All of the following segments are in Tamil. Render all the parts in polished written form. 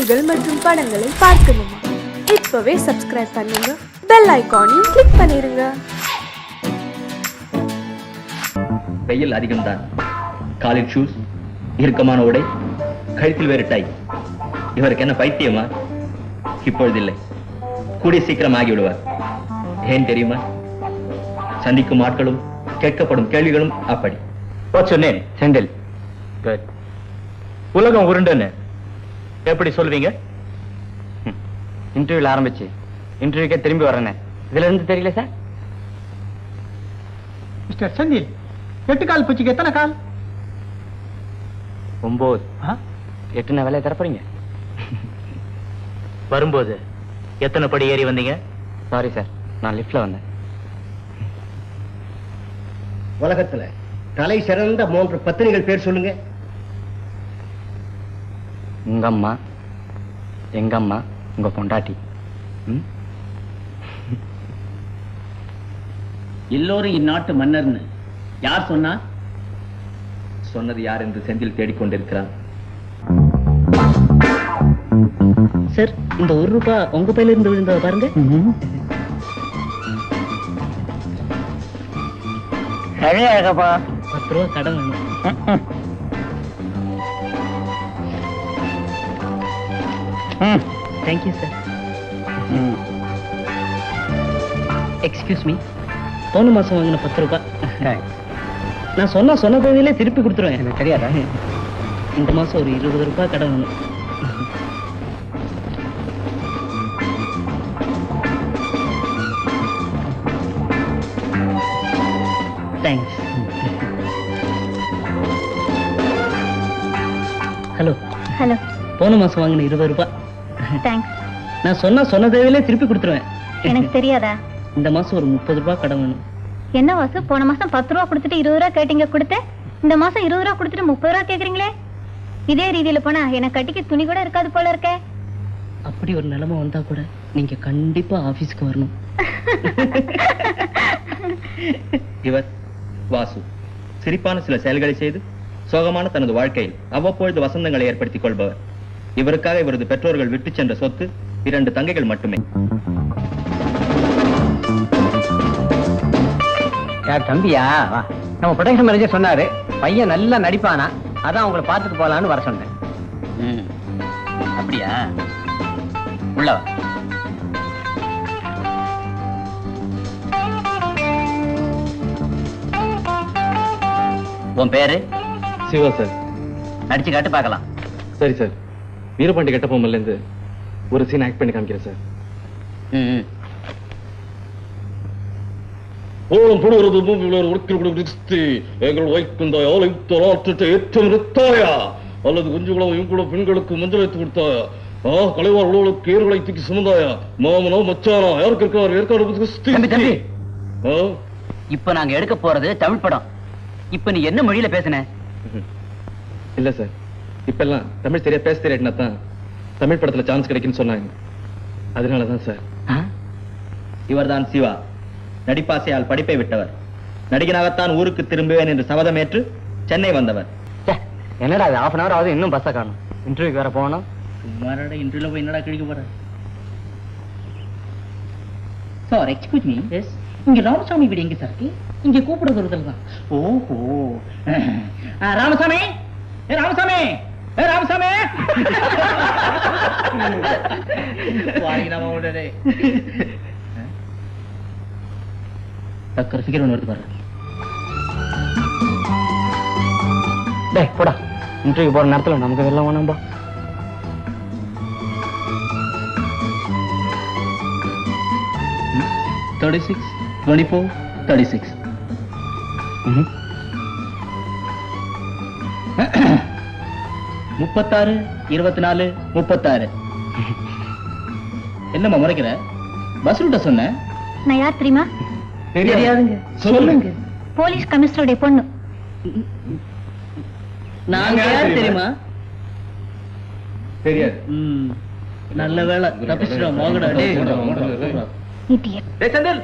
நிகழ்ச்சிகள் மற்றும் படங்களை பார்க்கணுமா? இப்பவே சப்ஸ்கிரைப் பண்ணுங்க, பெல் ஐகானையும் கிளிக் பண்ணிருங்க. வெயில் அதிகம்தான். காலில் ஷூஸ், இறுக்கமான உடை, கழுத்தில் வேறு டை. இவருக்கு என்ன பைத்தியமா? இப்பொழுதில்லை, கூடிய சீக்கிரம் ஆகிவிடுவார். ஏன் தெரியுமா? சந்திக்கும் ஆட்களும் கேட்கப்படும் கேள்விகளும் அப்படி. சொன்னேன் செந்தில். உலகம் உருண்டுன்னு எப்படி சொல்லுவீங்க? இன்டர்வியூல ஆரம்பிச்சு இன்டர்வியூக்கே திரும்பி வரேன்னு இதுல இருந்து தெரியல சார். மிஸ்டர் செந்தில், 8 கால் பூச்சிக்கு எத்தனை கால்? 9. 8 வேலையை தரப்பறீங்க. வரும்போது எத்தனை படி ஏறி வந்தீங்க? சாரி சார், நான் லிப்ட்ல வந்தேன். உலகத்துல தலை சிறந்த 3 பத்தினிகள் பேர் சொல்லுங்க. உங்க அம்மா, எங்க அம்மா, உங்க பொண்டாட்டி. எல்லோரும் இந்நாட்டு மன்னர்னு யார் சொன்னா? சொன்னது யார் என்று செந்தில் தேடிக்கொண்டிருக்கிறான். சார், இந்த 1 ரூபாய் உங்க பையில இருந்து விழுந்தத பாருங்க. சரியாகப்பா, 10 ரூபாய் கடன் வேணும். Thank you sir. எக்ஸ்கியூஸ் மீ, போன மாசம் வாங்கின 10 ரூபாய் நான் சொன்ன தேதியிலே திருப்பி கொடுத்துருவேன். எனக்கு தெரியாதா? இந்த மாசம் ஒரு 20 ரூபாய் கடன் வேணும். தேங்க்ஸ். Hello hello. போன மாசம் வாங்கின 20 ரூபாய். தேங்க்ஸ். நான் சொன்ன தேதியிலே திருப்பி கொடுத்துருவேன். எனக்கு தெரியாதா? இந்த மாசம் ஒரு 30 ரூபாய் கடன் வேணும். என்ன வாசு, போன மாசம் 10 ரூபா கொடுத்துட்டு 20 ரூபா கேட்டீங்க, கொடுத்தேன். இந்த மாசம் 20 ரூபா கொடுத்துட்டு 30 ரூபா கேக்குறீங்களே. இதே ரீதியில போனா எனக்கு கட்டிக்கு துணி கூட இருக்காது போல இருக்கே. அப்படி ஒரு நிலைமை வந்தா கூட நீங்க கண்டிப்பா ஆபீஸ்க்கு வரணும். இவர் வாசு. சிரிப்பான சில செயல்களை செய்து சோகமான தனது வாழ்க்கையில் அவ்வப்பொழுது வசந்தங்களை ஏற்படுத்திக் கொள்பவர். இவருக்காக இவரது பெற்றோர்கள் விட்டு சென்ற சொத்து 2 தங்கைகள் மட்டுமே. தம்பியா, நம்ம ப்ரொடக்ஷன் மேனேஜர் சொன்னாரு பையன் நல்லா நடிப்பானா, அதான் உங்களை பார்த்துட்டு போலான்னு வர சொன்னேன். அப்படியா? உள்ளவா. உன் பேரு? சிவா சார். நடிச்சு காட்டு பார்க்கலாம். சரி சார், வீரபாண்டி கட்டபொம்மன்ல இருந்து ஒரு சீன் ஆக்ட் பண்ணி காமிக்கிறேன் சார். ஓலம் புடுவது பூமியில் ஒடுக்கி எங்கள் வைக்குந்தாயா ஏற்றம் நிறுத்தாயா, அல்லது குஞ்சுகளோ இங்குளோ பெண்களுக்கு மஞ்சள் வைத்து கொடுத்தாயா, கலைவார் உழவுக்கு ஏர்களை தூக்கி சுமந்தாயா, மாமனோ மச்சானா யாருக்கு இருக்காரு ஏற்காடு. இப்ப நாங்க எடுக்க போறது தமிழ் படம். இப்ப நீ என்ன மொழியில பேசுன? இல்ல சார், இப்பெல்லாம் தமிழ் சரியா பேச தெரியாட்டினா தான் தமிழ் படத்துல சான்ஸ் கிடைக்குன்னு சொன்னாங்க. அதனாலதான் சார். இவர்தான் சிவா. நடிப்பாசையால் படிப்பை விட்டவர். நடிகனாகத்தான் ஊருக்கு திரும்புவேன் என்று சபதமேற்று சென்னை வந்தவர். என்னடா அது, 1/2 hour ஆகுது, இன்னும் பஸ்ஸை காணும். இன்டர்வியூக்கு வேற போகணும். சும்மாடா, இன்டர்வியூல போய் என்னடா கிழிக்க போற? Sir, excuse me. எஸ். இங்க ராமசாமி வீடு எங்க சார் இருக்கு? இங்க கூப்பிடுறது ஒருத்தர் தான். ஓஹோ, ராமசாமி. ராமசாமி, ராமசாமி. வாங்கி நாம உடனே டக்கர் ஃபிகர் ஒன்று வருது பாரு. டேய் போடா, இன்டர்வியூ போற நேரத்துல நமக்கு வெள்ளம் வேணாம்பா. $36, $24, $36. 36, 24, 36. என்னம்மா முறைக்கிற? பஸ் ரூட்ட சொன்ன. நான் யார் தெரியுமா? தெரியாதுங்க. சொல்லுங்க. போலீஸ் கமிஷனருடைய பொண்ணு. நாங்க யார் தெரியுமா? தெரியாது. நல்ல வேலை தப்பிச்சிட்டோம். வாங்கடா டேய். இடியட். டேய் செந்தில்,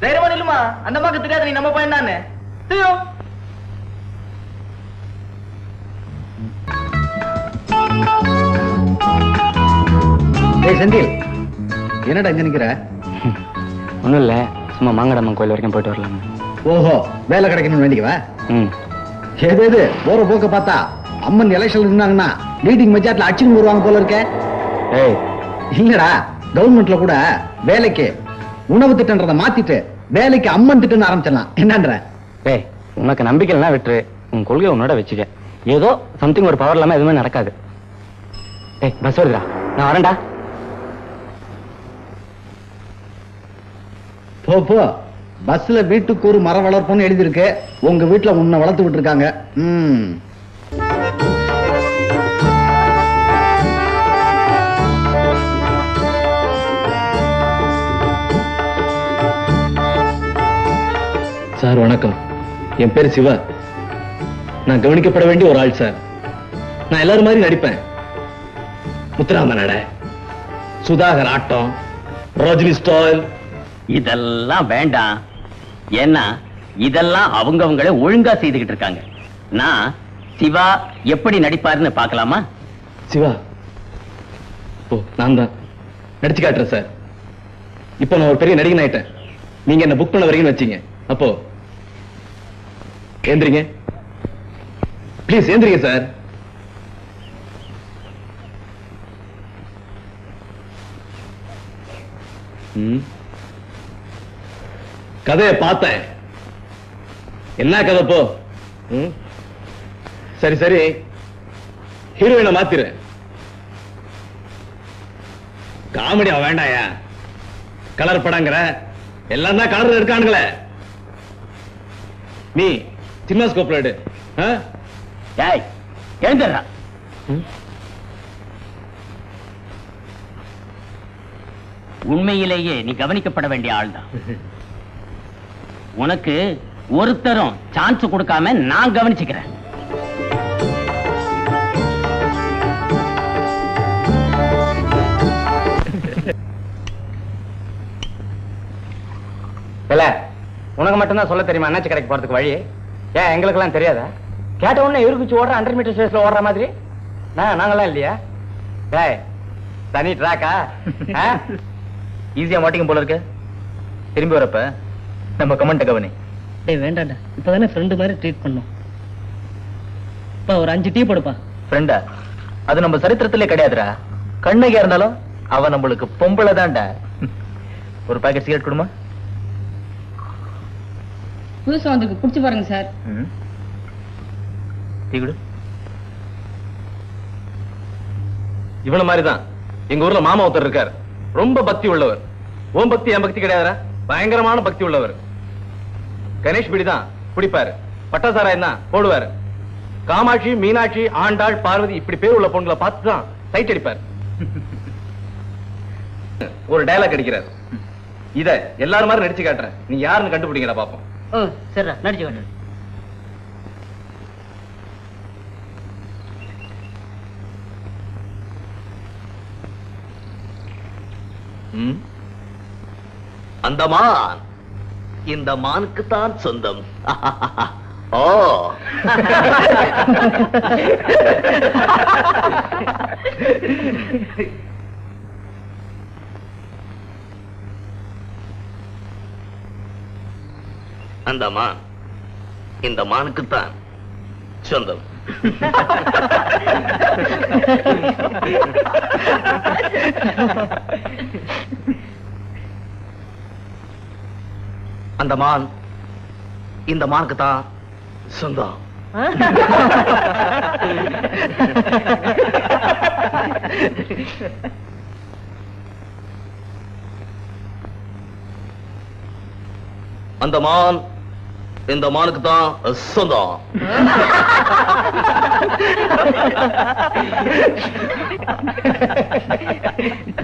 தைரியமா நில்லுமா. அந்த அம்மாக்கு தெரியாது நீ நம்ம பையன் தானே. ஐயோ. ஏய் செந்தில், என்னடா இங்க நிக்கிற? ஒன்றும் இல்லை, சும்மா மாங்கடம்மன் கோயில் வரைக்கும் போயிட்டு வரலாம். ஓஹோ, வேலை கிடைக்கணும்னு வேண்டிக்கவா? ம். ஏதேது போற போக்க பார்த்தா அம்மன் எலெக்ஷன் இருந்தாங்கன்னா லீடிங் மெஜாரிட்டில அச்சுன்னு வருவாங்க போல இருக்க. ஏய், இல்லடா, கவர்மெண்ட்ல கூட வேலைக்கு உணவு திட்டன்றதை மாத்திட்டு வேலைக்கு அம்மன் திட்டம் ஆரம்பிச்சிடலாம். என்னன்ற? ஏய், உனக்கு நம்பிக்கை எல்லாம் விட்டுரு, உன் கொள்கை உன்னோட வச்சுக்க. ஏதோ சம்திங் ஒரு பவர் இல்லாம எதுவுமே நடக்காது. ஏய், பஸ் வருதுடா, நான் வரேன்டா. போ போ, பஸ்ல வீட்டுக்கு ஒரு மரம் வளர்ப்போம்னு எழுதி இருக்கு. உங்க வீட்டுல உன்னை வளர்த்து விட்டு இருக்காங்க. சார் வணக்கம், என் பேர் சிவா. நான் கவனிக்கப்பட வேண்டிய ஒரு ஆள் சார். நான் எல்லாரும் மாதிரி நடிப்பேன். முத்துராம நட, சுதாகர் ஆட்டம், ரஜினி ஸ்டைல். இதெல்லாம் வேண்டாம். ஏன்னா இதெல்லாம் அவங்களே ஒழுங்கா செய்துகிட்டு இருக்காங்க. நான் சிவா எப்படி நடிப்பாருன்னு பார்க்கலாமா? சிவா, ஓ நான் தான் நடிச்சு காட்டுறேன் சார். இப்போ நான் ஒரு பெரிய நடிகன் ஆயிட்டேன். நீங்க என்ன புக் பண்ண வரீங்கன்னு வச்சீங்க. அப்போ ஏந்திரிங்க ப்ளீஸ், ஏந்திரிங்க சார். கதையை பார்த்தேன். என்ன கதை போ? சரி சரி, ஹீரோயினை மாத்திரு. காமெடியா வேண்டாயா? கலர் படங்கிற எல்லாம் தான் கலர் இருக்கானுங்களே. நீ சின்ன ஸ்கோப்ல எடு. டேய், எழுந்துடுறா. உண்மையிலேயே நீ கவனிக்கப்பட வேண்டிய ஆள்தான். உனக்கு ஒருத்தரும் சான்ஸ் கொடுக்காம நான் கவனிச்சுக்கிறேன். உனக்கு மட்டும்தான் சொல்ல தெரியுமா அண்ணாச்சி கடைக்கு போறதுக்கு வழி? ஏன் எங்களுக்கு எல்லாம் தெரியாதா? கேட்ட உடனே இருக்குச்சு ஓடுற 100 மீட்டர் ஸ்பேஸ்ல ஓடுற மாதிரி நாங்கெல்லாம் இல்லையா? டேய், தனி ட்ராக்கா? ஈஸியா மாட்டிக்கும் போல இருக்கு. திரும்பி வரப்ப நம்ம கமெண்ட் கவனி. டேய் வேண்டாம்டா, இப்பதானே ஃப்ரெண்டு மாதிரி ட்ரீட் பண்ணோம். பா ஒரு 5 டீ போடுப்பா. ஃப்ரெண்டா? அது நம்ம சரித்திரத்திலே கிடையாதுடா. கண்ணகியா இருந்தாலும் அவ நம்மளுக்கு பொம்பளை தான்டா. ஒரு பாக்கெட் சிகரெட் கொடுமா? புதுசா வந்துருக்கு, குடிச்சு பாருங்க சார். டீ கொடு. இவன மாதிரிதான் எங்க ஊர்ல மாமா ஒருத்தர் இருக்கார். ரொம்ப பக்தி உள்ளவர். ஓம் பக்தி என் பக்தி கிடையாதுரா, பயங்கரமான பக்தி உள்ளவர். கணேஷ் பிடி தான் குடிப்பாரு, பட்டாசாராயம் தான் போடுவாரு. காமாட்சி, மீனாட்சி, ஆண்டாள், பார்வதி இப்படி பேர் உள்ள பொண்ணுங்களை பார்த்து தான் சைட் அடிப்பார். ஒரு டயலாக் அடிக்கிறார். இத எல்லாரும் மாதிரி நடிச்சு காட்டுறேன். நீ யாருன்னு கண்டுபிடிங்கடா பாப்போம். சரிடா, நடிச்சு காட்டு. அந்த மான் இந்த மானுக்கு தான் சொந்தம். ஓ அந்த மான் இந்த மானுக்கு தான் சொந்தம். அந்த மான் இந்த மானுக்கு தான் சொந்தம். அந்த மான் இந்த மானுக்கு தான் சொந்தம்.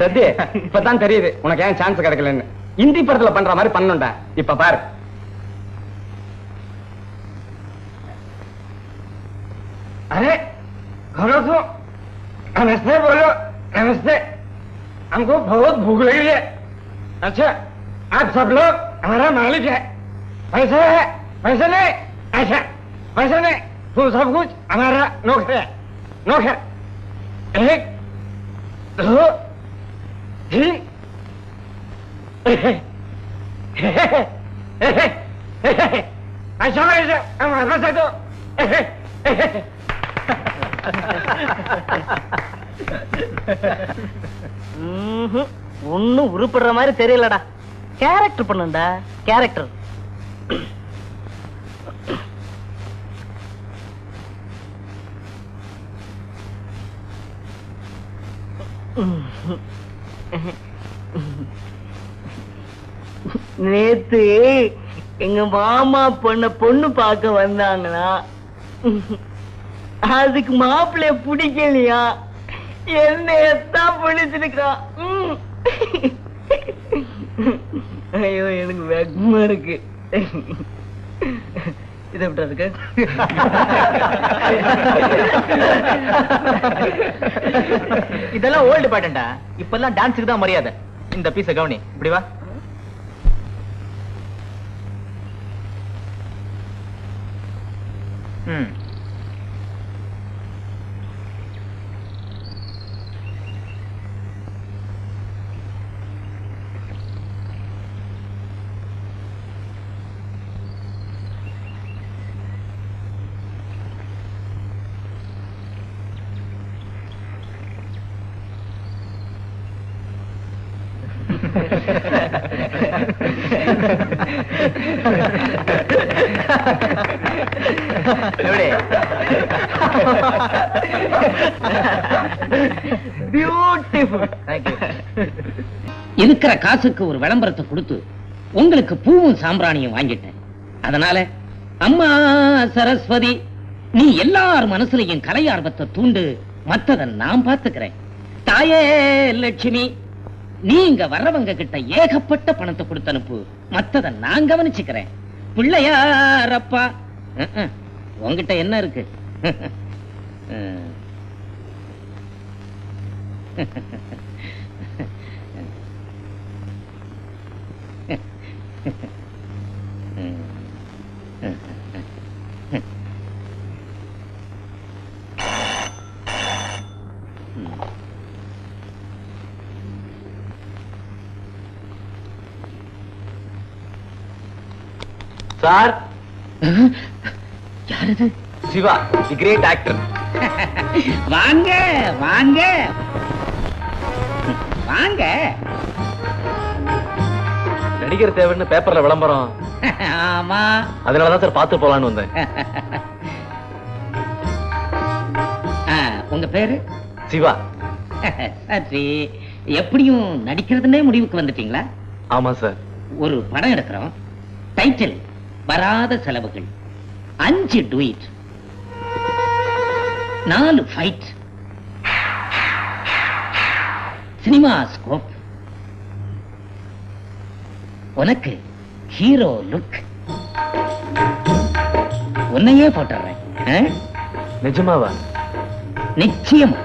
சத்யே, இப்பதான் தெரியுது உனக்கு ஏன் சான்ஸ் கிடைக்கலன்னு. இந்தி படத்துல பண்ற மாதிரி பண்ணணும்டா. இப்ப பாரு. अरे घरों तो नमस्ते बोलो, नमस्ते। हमको बहुत भूख लगी है। अच्छा, आप सब लोग हमारा मालिक है। पैसा है, पैसा नहीं। अच्छा, पैसा नहीं, तो सब कुछ हमारा नौकर है। नौकर 1 2 ஒன்னும் உருப்படுற மாதிரி தெரியலடா. கேரக்டர் பண்ணுடா, கேரக்டர். நேத்து எங்க மாமா பொண்ணு பார்க்க வந்தாங்கன்னா அதுக்கு மாப்பிள்ளைய பிடிக்கலையா, என்னையத்தான் பிடிச்சிருக்கான். ஐயோ எனக்கு வெக்கமா இருக்கு. இதை விட்டு இருக்கு. இதெல்லாம் ஓல்டு பேட்டன்டா. இப்பெல்லாம் டான்ஸுக்கு தான் மரியாதை. இந்த பீஸ கவனி. இப்படி வா. இருக்கிற காசுக்கு ஒரு விளம்பரத்தை கொடுத்து உங்களுக்கு பூவும் சாம்பிராணியும் வாங்கிட்டேன். அதனால அம்மா சரஸ்வதி, நீ எல்லார் மனசுலையும் கலை ஆர்வத்தை தூண்டு, மத்ததை நான் பாத்துக்கிறேன். தாயே லட்சுமி, நீ இங்க வர்றவங்க கிட்ட ஏகப்பட்ட பணத்தை கொடுத்து அனுப்பு, மத்ததை நான் கவனிச்சுக்கிறேன். பிள்ளையாரப்பா, உங்ககிட்ட என்ன இருக்கு? சார், யாரது? சிவா, தி கிரேட் ஆக்டர். வாங்க வாங்க வாங்க. நடிகர் தேவைன்னு பேப்பர்ல விளம்பரம். ஆமா, அதனாலதான் சார் பார்த்து போலான்னு வந்தேன். உங்க பேரு? சிவா. சரி, எப்படியும் நடிக்கிறதுனே முடிவுக்கு வந்துட்டீங்களா? ஆமா சார். ஒரு படம் எடுக்கிறோம். டைட்டில் வராத செலவுகள், 5 டூயிட், 4 ஃபைட், சினிமா ஸ்கோப், உனக்கு ஹீரோ லுக். உன்னையே போட்டுறேன். நிஜமாவா? நிச்சயமா.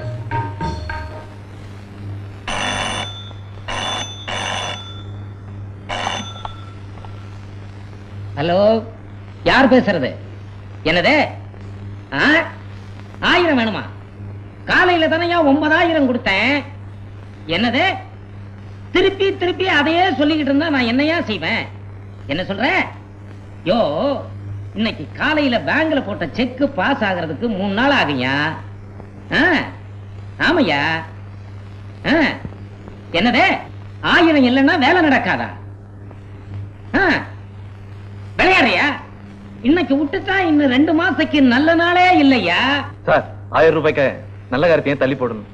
ஹலோ, யார் பேசுறது? என்னது? 1000 வேணுமா? காலையில தானே 9000 கொடுத்தேன். என்னது? திருப்பி திருப்பி அதையே சொல்லிக்கிட்டு இருந்தா நான் என்னையா செய்வேன்? என்ன சொல்ற? யோ, இன்னைக்கு காலையில பேங்க்ல போட்ட செக் பாஸ் ஆகிறதுக்கு 3 நாள் ஆகுயா. ஆமையா. என்னது? 1000 இல்லைன்னா வேலை நடக்காதா? விளையாடுறியா? இன்னைக்கு விட்டுட்டா இன்னும் 2 மாசத்துக்கு நல்ல நாளே இல்லையா? சார், 1000 ரூபாய்க்கு நல்ல காரியத்தையும் தள்ளி போடணும்.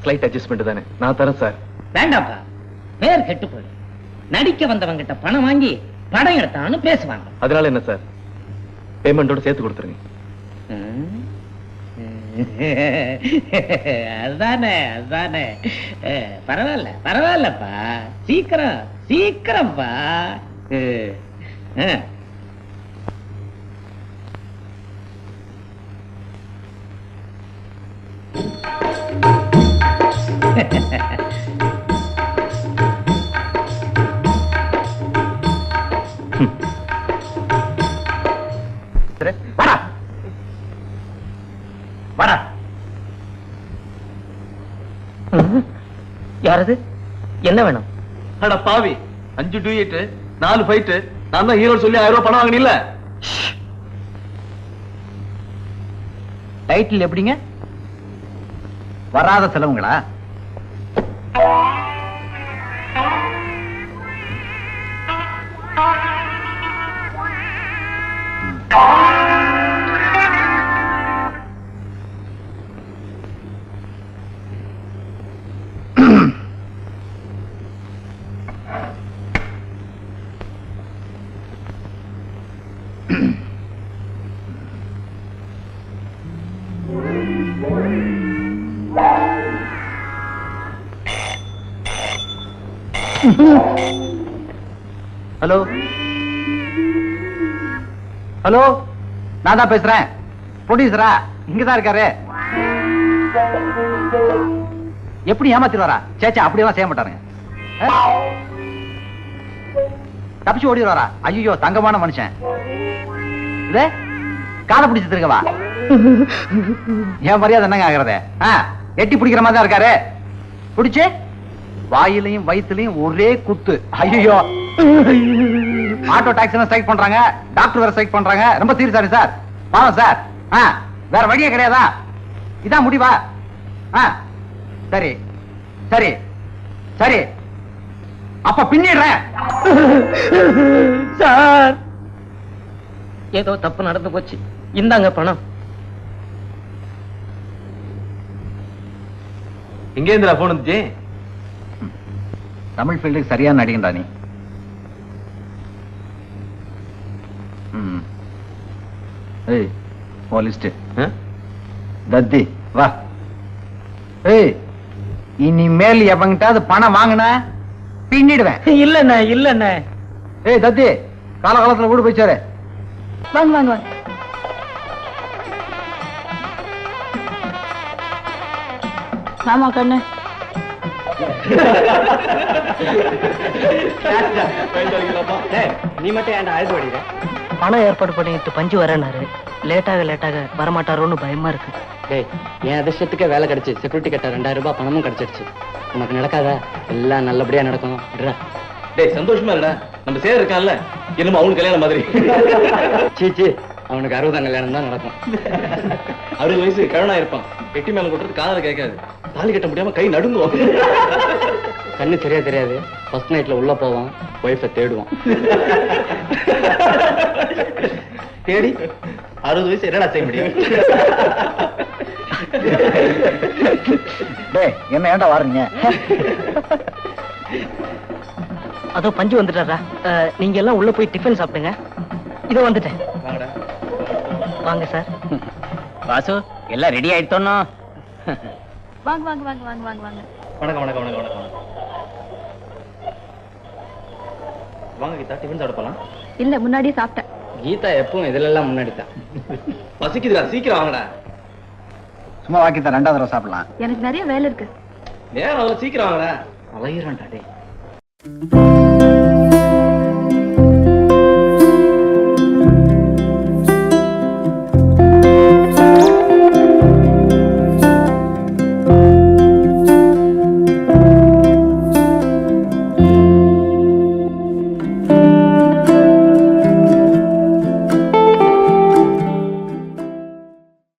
ஸ்லைட் அட்ஜஸ்ட்மெண்ட் தானே, நான் தரேன் சார். வேண்டாப்பா, பேர் கெட்டு போயிடும். நடிக்க வந்தவங்க கிட்ட பணம் வாங்கி படம் எடுத்தான்னு பேசுவாங்க. அதனால என்ன சார், பேமெண்டோட சேர்த்து கொடுத்துருங்க. அதுதானே அதுதானே. பரவாயில்ல பரவாயில்லப்பா, சீக்கிரம் சீக்கிரம்ப்பா. யாரது? என்ன வேணும்? அட பாவி, 5 டூயட் 4 ஃபைட் நான் தான் ஹீரோ சொல்லி 1000 ரூபாய் பணம் வாங்கினீல்ல. டைட்டில் எப்படிங்க? வராத செலவுங்களா? ஹலோ ஹலோ, நான் தான் பேசுறேன். ப்ரொடியூசரா? இங்கதான் இருக்காரு. எப்படி ஏமாத்திடுவாரா? சேச்சா அப்படியெல்லாம் செய்ய மாட்டாருங்க. தப்பிச்சு ஓடிடுவாரா? ஐயோ, தங்கமான மனுஷன். இதே காலை பிடிச்சு இருக்கவா? என் மரியாதை என்னங்க ஆகிறது? எட்டி பிடிக்கிற மாதிரி தான் இருக்காரு. பிடிச்சு வாயிலையும் வயிற்றுலையும் ஒரே குத்து. ஐயோ, ஆட்டோ டாக்ஸி ஸ்ட்ரைக் பண்றாங்க, டாக்டர் வேற ஸ்ட்ரைக் பண்றாங்க. ரொம்ப சீரியஸா சார். பாவம் சார். வேற வழியே கிடையாதா? இதான் முடிவா? சரி சரி சரி, அப்ப பின்னிடுறேன் சார். ஏதோ தப்பு நடந்து போச்சு. இந்தாங்க பணம். எங்கே இருந்தா போன் வந்துச்சு? தமிழ் ஃபீல்டுக்கு சரியான நடிகண்டா நீ. ஏய், ஓ லிஸ்ட் தத்தி வா. ஏய், இனிமேல் எவங்கிட்டாவது பணம் வாங்கின பின்னிடுவேன். இல்லண்ணே இல்லண்ணே. ஏய் தத்தி, காலகாலத்துல வீடு போயிச்சாரு. வாங்க வாங்க வாங்க. ஆமா கண்ணு. நீ மட்டும் ஏன்டா அழுது வடிக்கிற? பணம் ஏற்பாடு பண்ணிட்டு பஞ்சு வரேன்னாரு. லேட்டாக வரமாட்டாரோன்னு பயமா இருக்கு. டேய், என் அதிர்ஷ்டத்துக்கே வேலை கிடைச்சு. செக்யூரிட்டி கட்ட 2000 ரூபாய் பணமும் கிடைச்சிருச்சு. உனக்கு நடக்காதா? எல்லாம் நல்லபடியா நடக்கும். டேய், சந்தோஷமா இல்ல? நம்ம சேர் இருக்கான்ல, என்னமோ அவனுக்கு கல்யாணம் மாதிரி. சீச்சி, அவனுக்கு 60 கல்யாணம் தான் நடக்கும். 60 வயசு கிழவனா இருப்பான். வெட்டி மேல கொட்டுறது காதல கேட்காது. தாலி கட்ட முடியாம கை நடுங்குவோம். கண்ணு சரியா தெரியாது. ஃபர்ஸ்ட் நைட்ல உள்ள போவான், ஒய்ஃபை தேடுவான். தேடி 60 வயசு என்னடா செய்ய முடியும்? டேய், என்ன ஏன்டா வாருங்க? அதோ பஞ்சு வந்துட்டாரா? நீங்க எல்லாம் உள்ள போய் டிஃபன் சாப்பிடுங்க. இதோ வந்துட்டேன். வாங்க சார். வாசு, எல்லாம் ரெடி ஆயிட்டோம். வாங்க வாங்க வாங்க வாங்க வாங்க வாங்க. வணக்கம் வணக்கம் வணக்கம் வணக்கம். வாங்க கீதா, டிஃபன் சாப்பிட போலாம். இல்ல, முன்னாடியே சாப்பிட்டேன். கீதா எப்பவும் இதுல எல்லாம் முன்னாடி தான். பசிக்குதுடா, சீக்கிரம் வாங்கடா. சும்மா வாக்கித்தான் 2வது தடவை சாப்பிடலாம். எனக்கு நிறைய வேலை இருக்கு. நேரம் சீக்கிரம் வாங்கடா. அலையிறான்டா டேய்.